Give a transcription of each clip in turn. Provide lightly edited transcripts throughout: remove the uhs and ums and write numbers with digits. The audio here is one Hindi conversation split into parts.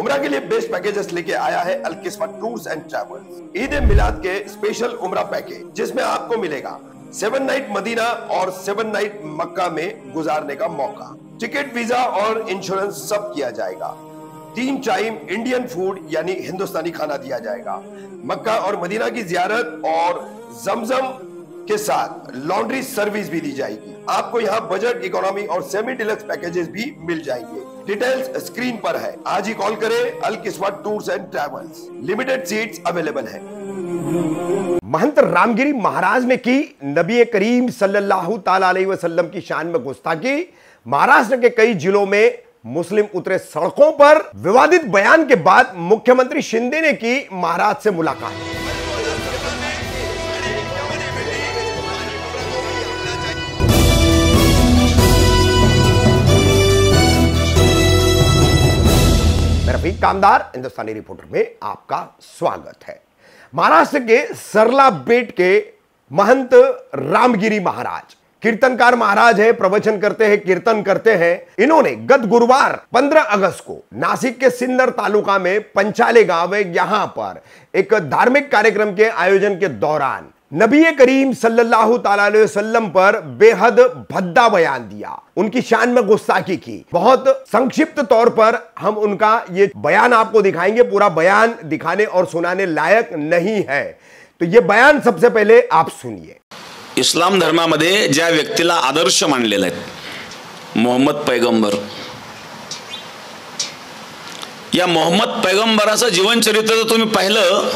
उम्रा के लिए बेस्ट पैकेजेस लेके आया है अल किस्मत tours and travels. Eid Milad के स्पेशल उम्रा पैकेज, जिसमें आपको मिलेगा 7 नाइट मदीना और 7 नाइट मक्का में गुजारने का मौका। टिकट, वीजा और इंश्योरेंस सब किया जाएगा। 3 टाइम इंडियन फूड यानी हिंदुस्तानी खाना दिया जाएगा। मक्का और मदीना की जियारत और जमजम के साथ लॉन्ड्री सर्विस भी दी जाएगी। आपको यहाँ बजट, इकोनॉमी और सेमी डिलक्स पैकेजेस भी मिल जाएंगे। डिटेल्स स्क्रीन पर है। आज ही कॉल करें अल किस्मत tours and travels. Limited seats available है। महंत रामगिरी महाराज ने की नबी करीम सल्लल्लाहु ताला अलैहि वसल्लम की शान में गुस्ताखी। महाराष्ट्र के कई जिलों में मुस्लिम उतरे सड़कों पर। विवादित बयान के बाद मुख्यमंत्री शिंदे ने की महाराज से मुलाकात। मैं रफीक कामदार हिंदुस्तानी रिपोर्टर में आपका स्वागत है। महाराष्ट्र के सरला बेट के महंत रामगिरी महाराज कीर्तनकार महाराज है, प्रवचन करते हैं, कीर्तन करते हैं। इन्होंने गत गुरुवार 15 अगस्त को नासिक के सिन्नर तालुका में पंचाले गांव है, यहां पर एक धार्मिक कार्यक्रम के आयोजन के दौरान नबी करीम सल्लल्लाहु ताला अलैहि वसल्लम पर बेहद भद्दा बयान दिया, उनकी शान में गुस्ताखी की। बहुत संक्षिप्त तौर पर हम उनका ये बयान आपको दिखाएंगे। पूरा बयान दिखाने और सुनाने लायक नहीं है, तो ये बयान सबसे पहले आप सुनिए। इस्लाम धर्मामध्ये ज्या व्यक्तीला आदर्श मानलेला आहे, मोहम्मद पैगंबर, या मोहम्मद पैगंबराचं जीवनचरित्र जर तुम्ही पाहिलं,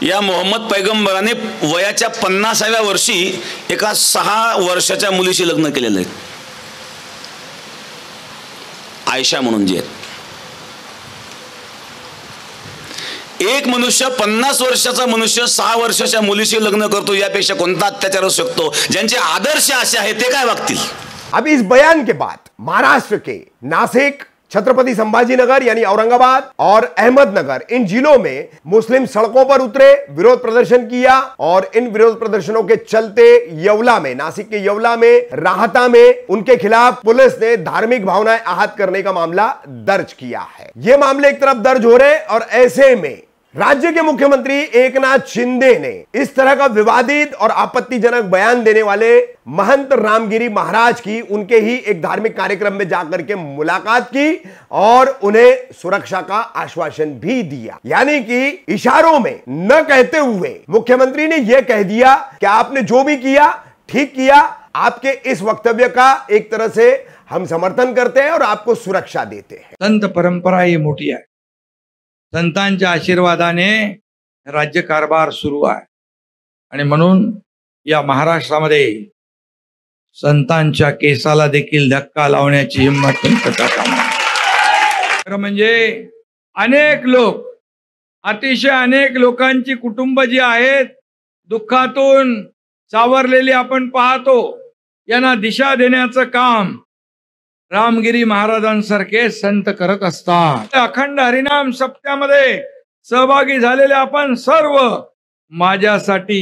या मोहम्मद पैगंबराने वयाच्या 50व्या वर्षी एका 6 वर्षाच्या मुलीशी लग्न केलेलं आहे, आयशा म्हणून जी आहे। एक मनुष्य 50 वर्षाचा मनुष्य 6 वर्षाच्या मुलीशी लग्न करतो, यापेक्षा कोणता अत्याचार असू शकतो? ज्यांचे आदर्श असे आहेत ते काय वागतील? अब इस बयान के बाद महाराष्ट्र के नासिक, छत्रपति संभाजीनगर यानी औरंगाबाद और अहमदनगर, इन जिलों में मुस्लिम सड़कों पर उतरे, विरोध प्रदर्शन किया। और इन विरोध प्रदर्शनों के चलते येवला में, नासिक के येवला में, राहता में उनके खिलाफ पुलिस ने धार्मिक भावनाएं आहत करने का मामला दर्ज किया है। ये मामले एक तरफ दर्ज हो रहे और ऐसे में राज्य के मुख्यमंत्री एकनाथ शिंदे ने इस तरह का विवादित और आपत्तिजनक बयान देने वाले महंत रामगिरी महाराज की उनके ही एक धार्मिक कार्यक्रम में जाकर के मुलाकात की और उन्हें सुरक्षा का आश्वासन भी दिया। यानी कि इशारों में न कहते हुए मुख्यमंत्री ने यह कह दिया कि आपने जो भी किया ठीक किया, आपके इस वक्तव्य का एक तरह से हम समर्थन करते हैं और आपको सुरक्षा देते हैं। संत परंपरा ही मोठी आहे, संतांच्या आशीर्वादाने राज्यकारभार सुरू आहे आणि म्हणून या महाराष्ट्रामध्ये संतांच्या केसाला देखील धक्का लावण्याची हिंमत करता कामा नये। म्हणजे अनेक लोक, अतिशय अनेक लोकांची कुटुंब जी आहेत दुःखातून सावरलेली आपण पाहतो, यांना दिशा देण्याचं काम रामगिरी महाराजांसारखे संत करत असतात। अखंड हरिनाम सप्त्यामध्ये सहभागी झालेले आपण सर्व माझ्यासाठी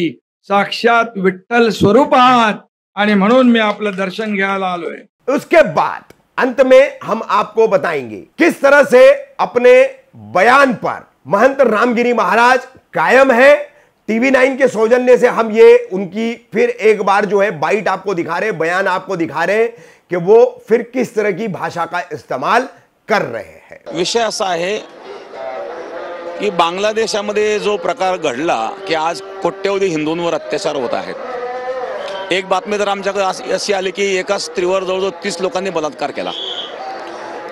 साक्षात विठ्ठल स्वरूप आहात आणि म्हणून मी आपलं दर्शन घ्यायला आलोय। उसके बाद अंत में हम आपको बताएंगे किस तरह से अपने बयान पर महंत रामगिरी महाराज कायम है। टीवी 9 के सौजन्य से हम ये उनकी फिर एक बार जो है बाइट आपको दिखा रहे, बयान आपको दिखा रहे कि वो फिर किस तरह की भाषा का इस्तेमाल कर रहे हैं। विषय असा आहे की बांगलादेशामध्ये जो प्रकार घडला की आज कोट्यवधी हिंदूंवर अत्याचार होत आहेत। एक बातमी तर आमच्याकडे अशी आली की एका स्त्रीवर जवळजवळ 30 लोकांनी बलात्कार केला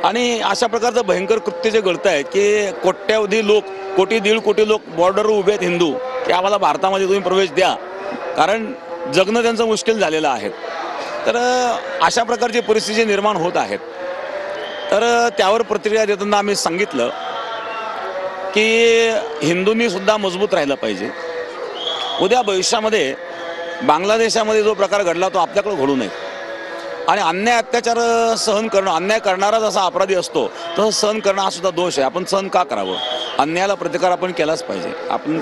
आणि अशा प्रकारचं भयंकर कृत्य जे घडत आहे की कोट्यवधी लोक, कोटी दीड कोटी लोक बॉर्डरवर उभे आहेत हिंदू की आम्हाला भारतामध्ये तुम्ही प्रवेश द्या, कारण जगणं त्यांचं मुश्किल झालेलं आहे। तर अशा प्रकारची परिस्थिती निर्माण होत आहेत। तर त्यावर प्रतिक्रिया देताना आम्ही सांगितलं की हिंदूंनी सुद्धा मजबूत राहिलं पाहिजे। उद्या भविष्यामध्ये बांगलादेशामध्ये जो प्रकार घडला तो आपल्याकडे घडू नये आणि अन्याय अत्याचार सहन करणं, अन्याय करणारा जसा अपराधी असतो तसं सहन करणं हा सुद्धा दोष आहे। आपण सहन का करावं? अन्यायाला प्रतिकार आपण केलाच पाहिजे। आपण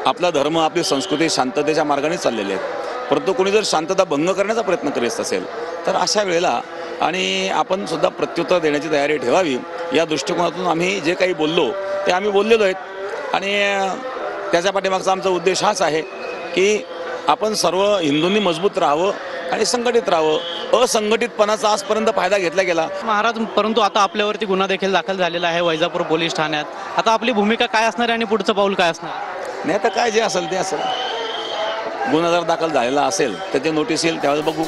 आपला धर्म, आपली संस्कृती शांततेच्या मार्गाने चाललेली आहे, परंतु कोणी जर शांतता भंग करण्याचा प्रयत्न करीत असेल तर अशा वेळेला आणि आपण सुद्धा प्रत्युत्तर देण्याची तयारी ठेवावी या दृष्टिकोनातून आम्ही जे काही बोललो ते आम्ही बोललेलो आहेत. आणि त्याच्या पाठीमागचा आमचा उद्देश हाच आहे की आपण सर्व हिंदूंनी मजबूत राहावं आणि संघटित राहावं. असंघटितपणाचा आजपर्यंत फायदा घेतला गेला महाराज, परंतु आता आपल्यावरती गुन्हा देखील दाखल झालेला आहे वैजापूर पोलीस ठाण्यात. आता आपली भूमिका काय असणार आहे आणि पुढचं पाऊल काय असणार? नाही तर काय जे असेल ते असेल. गुन्हा जर दाखल झालेला असेल तर ते नोटीस येईल, त्यावेळेस बघू.